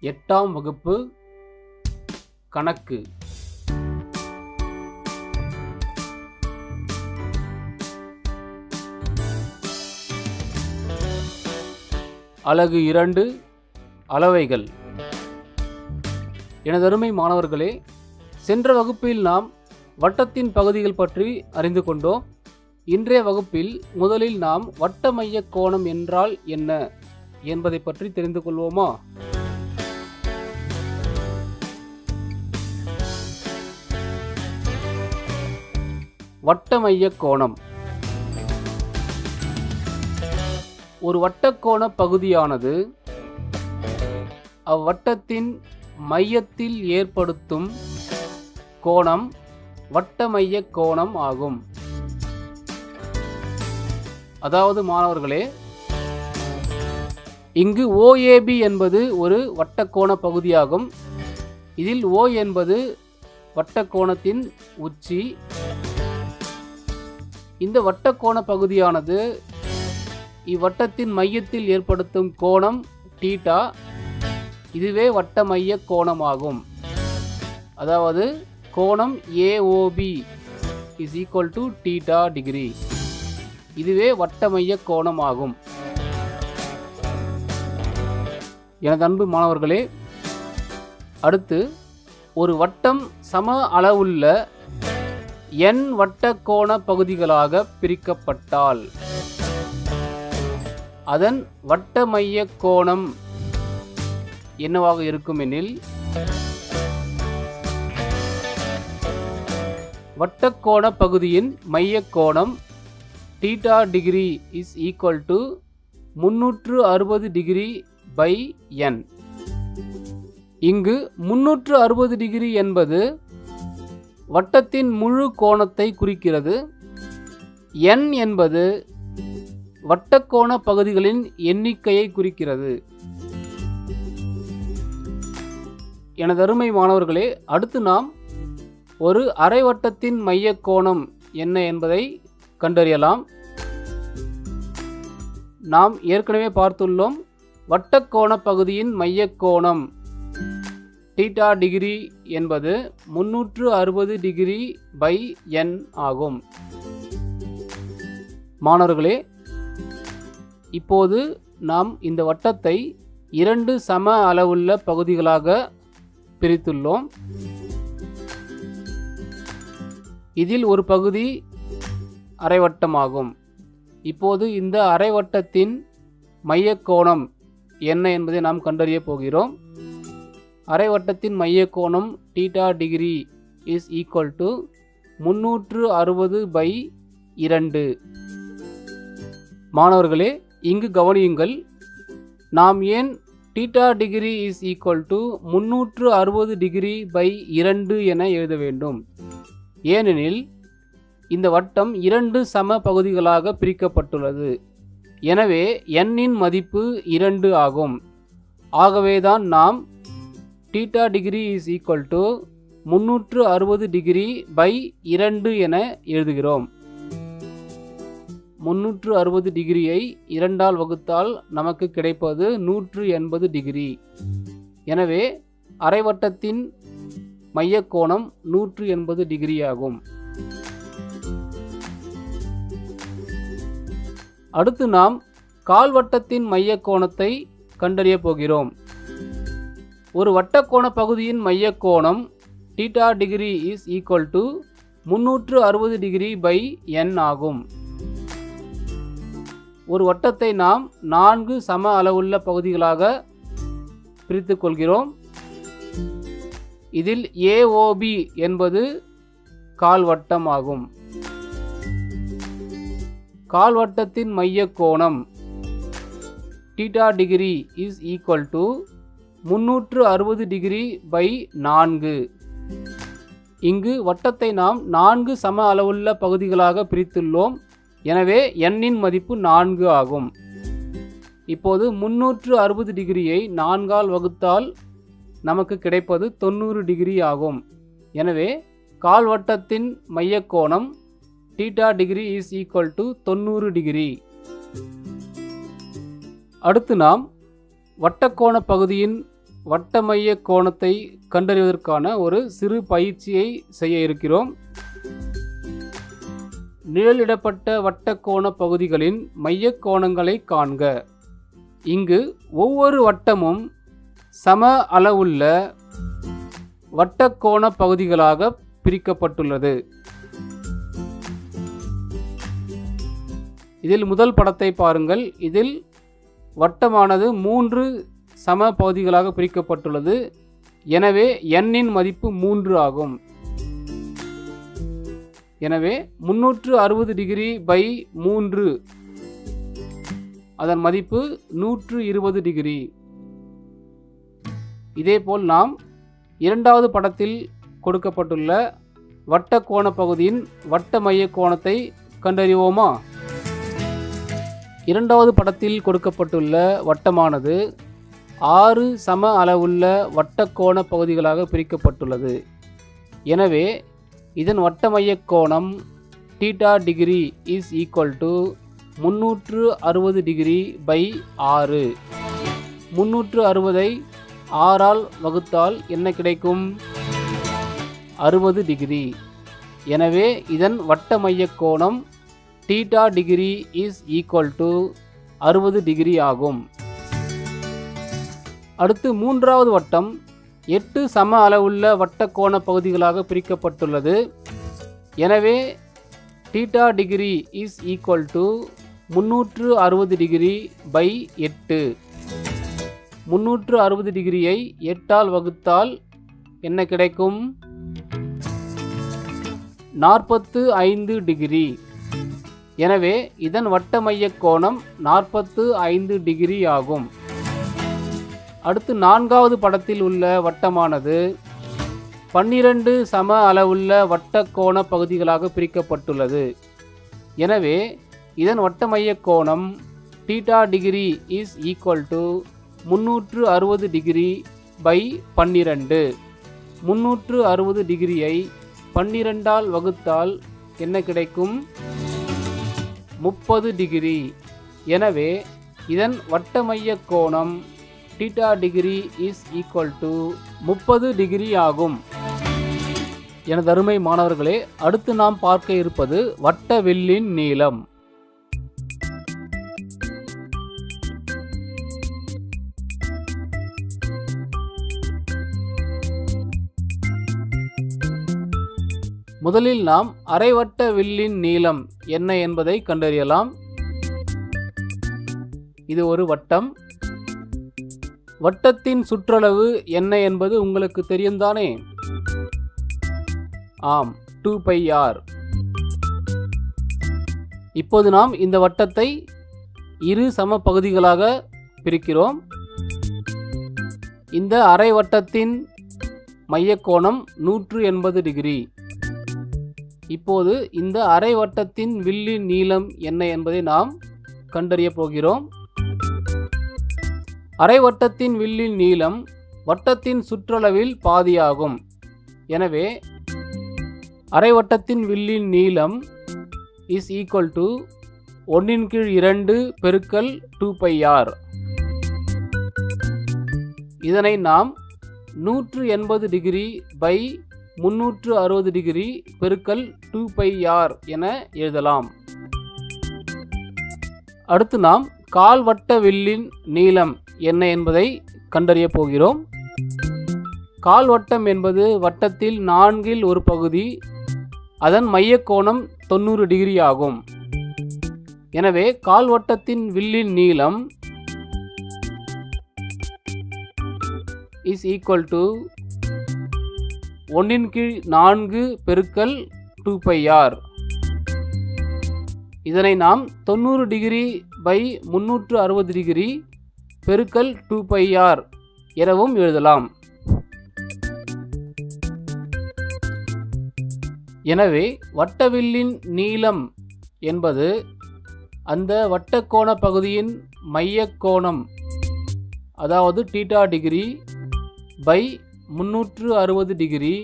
8ஆம் வகுப்பு கணக்கு. அலகு 2 அளவைகள். எனதருமை மாணவர்களே, சென்ற வகுப்பில் நாம் வட்டத்தின் பகுதிகள் பற்றி அறிந்து கொண்டோம். இன்றைய வகுப்பில் முதலில் நாம் வட்ட மைய கோணம் என்றால் என்ன என்பதை பற்றி தெரிந்து கொள்வோமா? வட்ட மைய கோணம் ஒரு வட்டக்கோண பகுதியானது அவ்வட்டத்தின் மையத்தில் ஏற்படுத்தும் கோணம் வட்ட மைய கோணம் ஆகும். அதாவது மாணவர்களே, இங்கு OAB என்பது ஒரு வட்டக்கோண பகுதியாகும். இதில் O என்பது வட்டக்கோணத்தின் உச்சி. இந்த வட்டக்கோண பகுதியானது இவ்வட்டத்தின் மையத்தில் ஏற்படுத்தும் கோணம் தீட்டா. இதுவே வட்ட மைய கோணமாகும். அதாவது கோணம் AOB is equal to theta degree. இதுவே வட்ட மைய கோணமாகும். எனது அன்பு மாணவர்களே, அடுத்து ஒரு வட்டம் சம அளவுள்ள n வட்டக்கோண பகுதிகளாக பிரிக்கப்பட்டால் அதன் வட்ட மைய கோணம் என்னவாக இருக்கும் எனில், வட்டக்கோண பகுதியின் மைய கோணம் theta degree is equal to 360 degree by n. இங்கு 360 டிகிரி என்பது வட்டத்தின் முழு கோணத்தை குறிக்கிறது. n என்பது வட்டக்கோண பகுதிகளின் எண்ணிக்கையை குறிக்கிறது. எனதருமை மாணவர்களே, அடுத்து நாம் ஒரு அரை வட்டத்தின் மைய கோணம் என்ன என்பதை கண்டறியலாம். நாம் ஏற்கனவே பார்த்துள்ளோம், வட்டக்கோண பகுதியின் மைய கோணம் தீட்டா டிகிரி என்பது 360 டிகிரி பை n ஆகும். மாணவர்களே, இப்போது நாம் இந்த வட்டத்தை 2 சம அளவுள்ள பகுதிகளாக பிரித்துள்ளோம். இதில் ஒரு பகுதி அரைவட்டமாகும். இப்போது இந்த அரைவட்டத்தின் மைய கோணம் என்ன என்பதை நாம் கண்டறிய போகிறோம். அரைவட்டத்தின் மைய கோணம் theta degree is equal to 360 by 2. மாணவர்களே, இங்கு கவனியுங்கள், நாம் ஏன் theta degree is equal to 360 degree by 2 என எழுத வேண்டும்? ஏனெனில் இந்த வட்டம் 2 சம பகுதிகளாக பிரிக்கப்பட்டுள்ளது. எனவே n இன் மதிப்பு 2 ஆகும். ஆகவேதான் நாம் theta degree is equal to 360 degree by 2 என எழுதுகிறோம். 360 டிகிரியை 2 ஆல் வகுத்தால் நமக்கு கிடைப்பது 180 டிகிரி. எனவே அரைவட்டத்தின் மைய கோணம் 180 டிகிரி ஆகும். அடுத்து நாம் கால்வட்டத்தின் மைய கோணத்தை கண்டறிய போகிறோம். ஒரு வட்டக்கோண பகுதியின் மைய கோணம் theta degree is equal to 360 degree by n ஆகும். ஒரு வட்டத்தை நாம் 4 சம அளவுள்ள பகுதிகளாக பிரித்துக் கொள்கிறோம். இதில் AOB என்பது கால்வட்டம் ஆகும். கால்வட்டத்தின் மைய கோணம் theta degree is equal to 360 degree by 4. இங்கு வட்டத்தை நாம் 4 சம அளவுள்ள பகுதிகளாக பிரித்துள்ளோம். எனவே n இன் மதிப்பு 4 ஆகும். இப்போது 360 டிகிரியை 4 ஆல் வகுத்தால் நமக்கு கிடைப்பது 90 டிகிரி ஆகும். எனவே கால்வட்டத்தின் மைய கோணம் theta degree is equal to 90 degree. அடுத்து நாம் வட்டக்கோண பகுதியின் வட்ட மைய கோணத்தை கண்டறிவதற்கான ஒரு சிறு பயிற்சியை செய்ய இருக்கிறோம். நிழலிடப்பட்ட வட்டக்கோண பகுதிகளின் மைய கோணங்களை காண்க. இங்கு ஒவ்வொரு வட்டமும் சம அளவுள்ள வட்டக்கோண பகுதிகளாக பிரிக்கப்பட்டுள்ளது. இதில் முதல் படத்தை பாருங்கள். இதில் வட்டமானது 3 சம பகுதிகளாக பிரிக்கப்பட்டுள்ளது. எனவே n இன் மதிப்பு 3 ஆகும். எனவே 360 டிகிரி பை 3 அதன் மதிப்பு 120 டிகிரி. இதேபோல் நாம் இரண்டாவது படத்தில் கொடுக்கப்பட்டுள்ள வட்டக்கோண பகுதியின் வட்ட மைய கோணத்தை கண்டறிவோமா? இரண்டாவது படத்தில் கொடுக்கப்பட்டுள்ள வட்டமானது 6 சம அளவுள்ள வட்டக்கோண பகுதிகளாக பிரிக்கப்பட்டுள்ளது. எனவே இதன் வட்ட மைய கோணம் θ degree is equal to 360 degree by 6. 360ஐ 6 ஆல் வகுத்தால் என்ன கிடைக்கும்? 60 டிகிரி. எனவே இதன் வட்ட மைய கோணம் θ degree is equal to 60 degree ஆகும். அடுத்து மூன்றாவது வட்டம் 8 சம அளவுள்ள வட்டக்கோண பகுதிகளாக பிரிக்கப்பட்டுள்ளது. எனவே θ degree is equal to 360 degree by 8. 360 டிகிரியை 8 ஆல் வகுத்தால் என்ன கிடைக்கும்? 45 டிகிரி. எனவே இதன் வட்ட மைய கோணம் 45 டிகிரி ஆகும். அடுத்து நான்காவது படத்தில் உள்ள வட்டமானது 12 சம அளவுள்ள வட்டக்கோண பகுதிகளாக பிரிக்கப்பட்டுள்ளது. எனவே இதன் வட்ட மைய கோணம் θ degree is equal to 360 degree by 12. 360 டிகிரியை 12 ஆல் வகுத்தால் என்ன கிடைக்கும்? 30 டிகிரி. எனவே இதன் வட்ட மைய கோணம் θ degree is equal to 30 degree ஆகும். எனது அருமை மாணவர்களே, அடுத்து நாம் பார்க்க இருப்பது வட்ட வில்லின் நீளம். முதலில் நாம் அரைவட்ட வில்லின் நீளம் என்ன என்பதை கண்டறியலாம். இது ஒரு வட்டம். வட்டத்தின் சுற்றளவு என்ன என்பது உங்களுக்கு தெரியும்தானே? ஆம், 2πr. இப்போது நாம் இந்த வட்டத்தை இரு சம பகுதிகளாக பிரிக்கிறோம். இந்த அரை வட்டத்தின் மைய கோணம் 180 டிகிரி. இப்போது இந்த அரை வட்டத்தின் வில்லின் நீளம் என்ன என்பதை நாம் கண்டறிய போகிறோம். அரை வட்டத்தின் வில்லின் நீளம் வட்டத்தின் சுற்றளவில் பாதியாகும். எனவே அரை வட்டத்தின் வில்லின் நீளம் இஸ் ஈக்குவல் டு 1/2 பெருக்கல் 2πr. இதனை நாம் 180 டிகிரி பை 360 டிகிரி பெருக்கல் 2πr என எழுதலாம். அடுத்து நாம் கால்வட்ட வில்லின் நீளம் என்ன என்பதை கண்டறிய போகிறோம். கால்வட்டம் என்பது வட்டத்தில் 4இல் ஒரு பகுதி. அதன் மைய கோணம் 90 டிகிரி ஆகும். எனவே கால்வட்டத்தின் வில்லின் நீளம் இஸ் ஈக்குவல் டு 1/4 பெருக்கல் 2πr. இதனை நாம் 90 டிகிரி பை 360 டிகிரி பெருக்கல் 2πr எனவும் எழுதலாம். எனவே வட்டவில்லின் நீளம் என்பது அந்த வட்டக்கோண பகுதியின் மைய கோணம், அதாவது θ டிகிரி பை 360 டிகிரி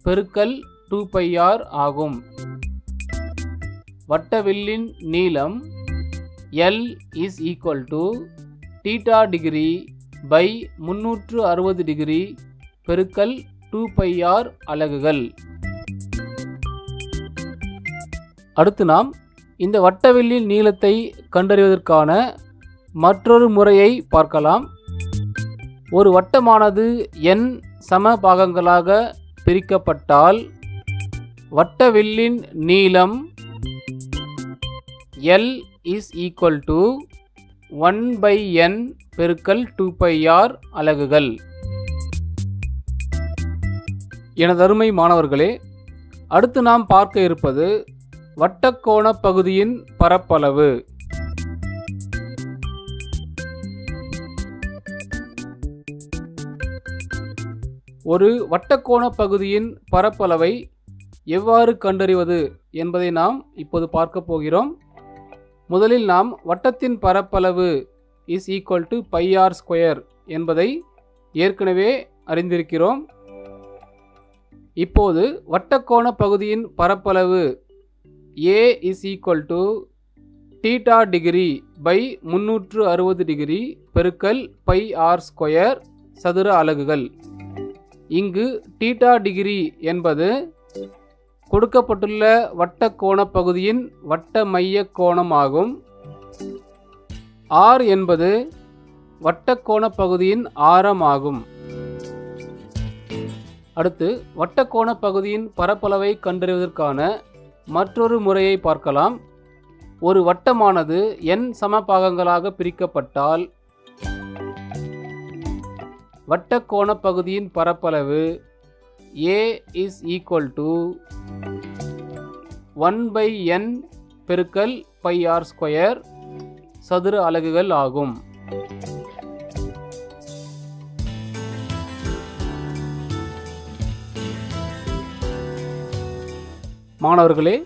பெருக்கல் 2πr ஆகும். வட்டவில்லின் நீளம் L is equal to θ degree by 360 degree பெருக்கல் 2πr அலகுகள். அடுத்து நாம் இந்த வட்டவில்லின் நீளத்தை கண்டறிவதற்கான மற்றொரு முறையை பார்க்கலாம். ஒரு வட்டமானது n சம பாகங்களாக பிரிக்கப்பட்டால் வட்டவில்லின் நீளம் L is equal to 1/n பெருக்கல் 2πr அலகுகள். எனதருமை மாணவர்களே, அடுத்து நாம் பார்க்க இருப்பது வட்டக்கோண பகுதியின் பரப்பளவு. ஒரு வட்டக்கோண பகுதியின் பரப்பளவை எவ்வாறு கண்டறிவது என்பதை நாம் இப்போது பார்க்க போகிறோம். முதலில் நாம் வட்டத்தின் பரப்பளவு இஸ் ஈக்குவல் டு πr² என்பதை ஏற்கனவே அறிந்திருக்கிறோம். இப்போது வட்டக்கோண பகுதியின் பரப்பளவு A is equal to θ degree by 360 degree பெருக்கல் πr² சதுர அலகுகள். இங்கு θ டிகிரி என்பது கொடுக்கப்பட்டுள்ள வட்டக்கோண பகுதியின் வட்ட மைய கோணம் ஆகும். r என்பது வட்டக்கோண பகுதியின் ஆரம் ஆகும். அடுத்து வட்டக்கோண பகுதியின் பரப்பளவை கண்டறிவதற்கான மற்றொரு முறையை பார்க்கலாம். ஒரு வட்டமானது n சம பாகங்களாக பிரிக்கப்பட்டால் வட்டக்கோண பகுதியின் பரப்பளவு A is equal to 1/n பெருக்கல் πr² சதுர அலகுகள் ஆகும். மாணவர்களே,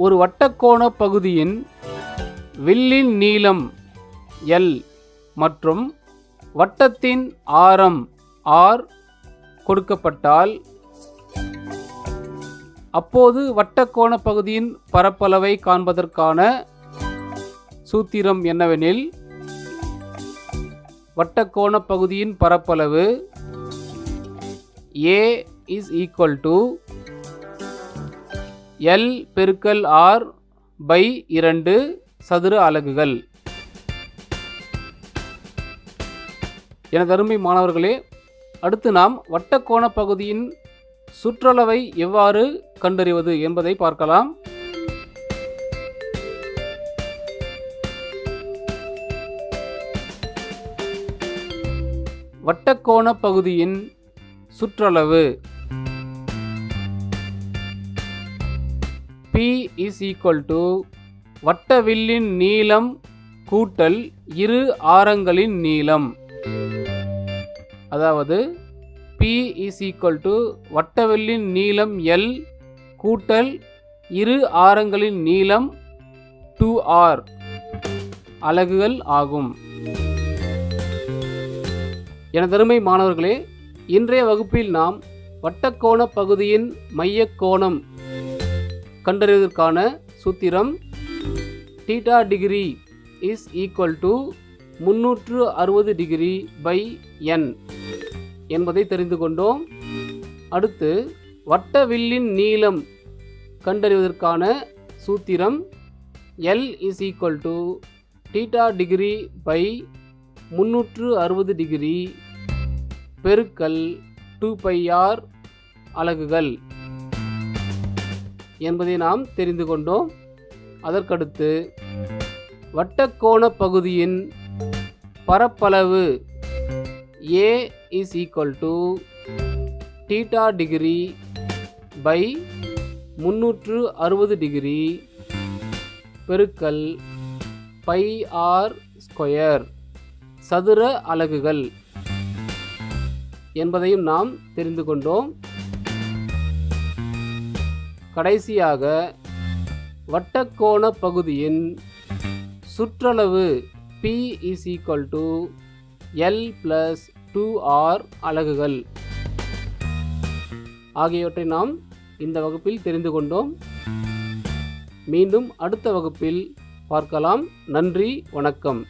ஒரு வட்டக்கோண பகுதியின் வில்லின் நீளம் L மற்றும் வட்டத்தின் ஆரம் R கொடுக்கப்பட்டால் அப்போது வட்டக்கோண பகுதியின் பரப்பளவை காண்பதற்கான சூத்திரம் என்னவெனில், வட்டக்கோண பகுதியின் பரப்பளவு A is equal to L பெருக்கல் R பை 2 சதுர அலகுகள். எனதருமை மாணவர்களே, அடுத்து நாம் வட்டக்கோண பகுதியின் சுற்றளவை எவ்வாறு கண்டறிவது என்பதை பார்க்கலாம். வட்டக்கோண பகுதியின் சுற்றளவு P இஸ் ஈக்குவல் டு வட்டவில்லின் நீளம் கூட்டல் இரு ஆரங்களின் நீளம். அதாவது P இஸ் ஈக்குவல் டு வட்டவில்லின் நீளம் L கூட்டல் இரு ஆரங்களின் நீளம் 2r அலகுகள் ஆகும். எனதருமை மாணவர்களே, இன்றைய வகுப்பில் நாம் வட்டக்கோண பகுதியின் மையக் கோணம் கண்டறிவதற்கான சூத்திரம் θ degree is equal to 360 degree by n என்பதை தெரிந்து கொண்டோம். அடுத்து வட்டவில்லின் நீளம் கண்டறிவதற்கான சூத்திரம் L is equal to θ degree by 360 degree பெருக்கல் 2πr அலகுகள் என்பதை நாம் தெரிந்து கொண்டோம். அதற்கடுத்து வட்டக்கோண பகுதியின் பரப்பளவு A is equal to θ degree by 360 degree பெருக்கல் πr² சதுர அலகுகள் என்பதையும் நாம் தெரிந்து கொண்டோம். கடைசியாக வட்டக்கோண பகுதியின் சுற்றளவு P is equal to L + 2r அலகுகள் ஆகியவற்றை நாம் இந்த வகுப்பில் தெரிந்து கொண்டோம். மீண்டும் அடுத்த வகுப்பில் பார்க்கலாம். நன்றி, வணக்கம்.